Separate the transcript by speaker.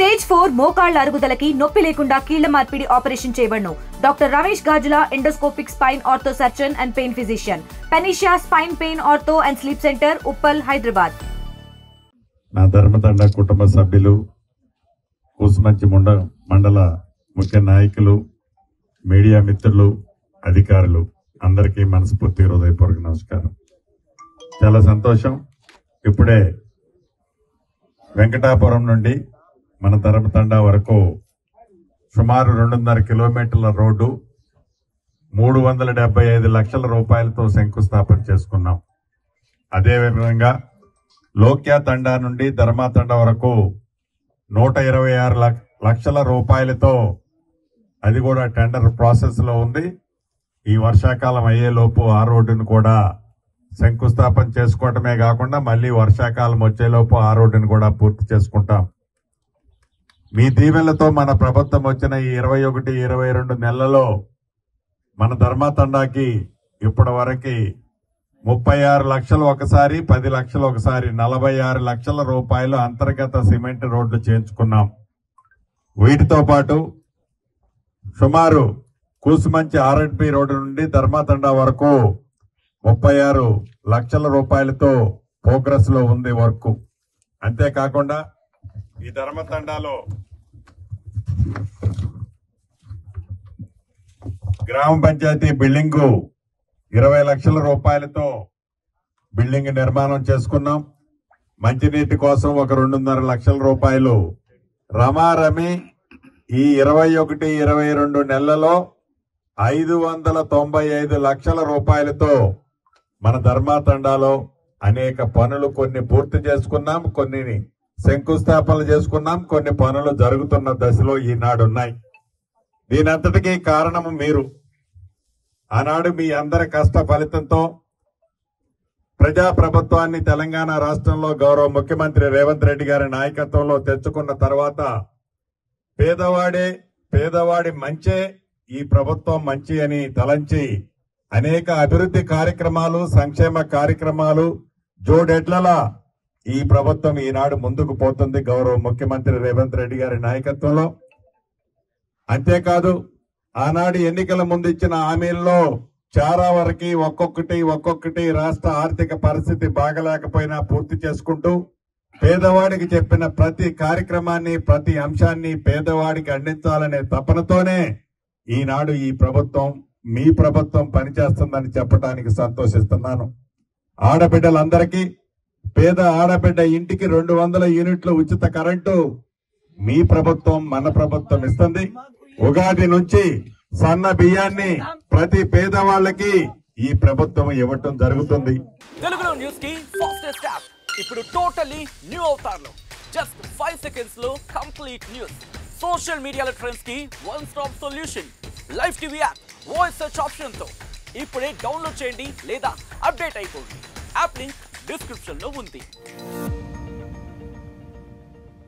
Speaker 1: Stage 4 మోకాళ్ల అరుగుదలకి నొప్పి లేకుండా కీళ్ల మార్పిడి ఆపరేషన్ చేయబడును. Doctor Ramesh Gajula, endoscopic spine ortho surgeon and pain physician, పెనిషియా spine pain ortho and sleep centre, Uppal, Hyderabad.
Speaker 2: నా ధర్మతండ కుటుంబ సభ్యులు, కూసుమంచి మండల ముఖ్య నాయకులు, మీడియా మిత్రులు, అధికారులు అందరికీ మనస్ఫూర్తి హృదయపూర్వక నమస్కారం. చాలా సంతోషం. ఇప్పుడే వెంకటాపురం నుండి మన ధర్మతండ వరకు సుమారు 2.5 కిలోమీటర్ల రోడ్డు 375 లక్షల రూపాయలతో శంకుస్థాపన చేసుకున్నాం. అదేవిధంగా లోక్యా తండా నుండి ధర్మాతండ వరకు 126 లక్షల రూపాయలతో అది కూడా టెండర్ ప్రాసెస్ లో ఉంది. ఈ వర్షాకాలం అయ్యేలోపు ఆ రోడ్డును కూడా శంకుస్థాపన చేసుకోవటమే కాకుండా మళ్లీ వర్షాకాలం వచ్చేలోపు ఆ రోడ్డును కూడా పూర్తి చేసుకుంటాం. మీ దీవెనలతో మన ప్రభుత్వం వచ్చిన ఈ 21-22 నెలలలో మన ధర్మాతండాకి ఇప్పటి వరకు 36 లక్షలు ఒకసారి, 10 లక్షలు ఒకసారి 46 లక్షల రూపాయలు అంతర్గత సిమెంట్ రోడ్లు చేయించుకున్నాం. వీటితో పాటు సుమారు కూసుమంచి ఆర్ఎండ్బి రోడ్డు నుండి ధర్మాతండా వరకు 36 లక్షల రూపాయలతో ప్రోగ్రెస్ లో ఉంది వర్క్. అంతేకాకుండా ఈ ధర్మతండాలో గ్రామ పంచాయతీ బిల్డింగ్ 20 లక్షల రూపాయలతో బిల్డింగ్ నిర్మాణం చేసుకున్నాం. మంచినీటి కోసం ఒక 2.5 లక్షల రూపాయలు రమారమి ఈ 21-22 నెలలలో 595 లక్షల రూపాయలతో మన ధర్మాతండాలో అనేక పనులు కొన్ని పూర్తి చేసుకున్నాం, కొన్ని శంకుస్థాపనలు చేసుకున్నాం, కొన్ని పనులు జరుగుతున్న దశలో ఈనాడున్నాయి. దీనంతటికీ కారణము మీరు. ఆనాడు మీ అందరి కష్ట ఫలితంతో ప్రజాప్రభుత్వాన్ని తెలంగాణ రాష్ట్రంలో గౌరవ ముఖ్యమంత్రి రేవంత్ రెడ్డి గారి నాయకత్వంలో తెచ్చుకున్న తర్వాత పేదవాడి మంచే ఈ ప్రభుత్వం మంచి అని తలంచి అనేక అభివృద్ధి కార్యక్రమాలు, సంక్షేమ కార్యక్రమాలు జోడెడ్లలా ఈ ప్రభుత్వం ఈనాడు ముందుకు పోతుంది గౌరవ ముఖ్యమంత్రి రేవంత్ రెడ్డి గారి నాయకత్వంలో. అంతేకాదు ఆనాడు ఎన్నికల ముందు ఇచ్చిన హామీల్లో చాలా వరకు ఒక్కొక్కటి రాష్ట్ర ఆర్థిక పరిస్థితి బాగలేకపోయినా పూర్తి చేసుకుంటూ పేదవాడికి చెప్పిన ప్రతి కార్యక్రమాన్ని, ప్రతి అంశాన్ని పేదవాడికి అందించాలనే తపనతోనే ఈనాడు ఈ ప్రభుత్వం, మీ ప్రభుత్వం పనిచేస్తుందని చెప్పడానికి సంతోషిస్తున్నాను. ఆడబిడ్డలందరికీ, పేద ఆడబిడ్డ ఇంటికి 200 యూనిట్ల ఉచిత కరెంటు మీ ప్రభుత్వం, మన ప్రభుత్వం ఇస్తుంది. ఉగాది నుంచి సన్న బియ్యాన్ని ప్రతి పేదవాళ్ళకి ఈ ప్రభుత్వం ఇవ్వటం జరుగుతుంది.
Speaker 3: తెలుగులో న్యూస్ కి ఫాస్టెస్ట్ యాప్ ఇప్పుడు టోటల్లీ న్యూ అవతార్లో జస్ట్ 5 సెకండ్స్ లో కంప్లీట్ న్యూస్. సోషల్ మీడియాలో ట్రెండ్స్ కి one stop solution. Live TV app voice search option తో ఇప్పుడే డౌన్లోడ్ చేయండి లేదా అప్డేట్ అయిపోండి. యాప్ లింక్ డిస్క్రిప్షన్ లో ఉంది.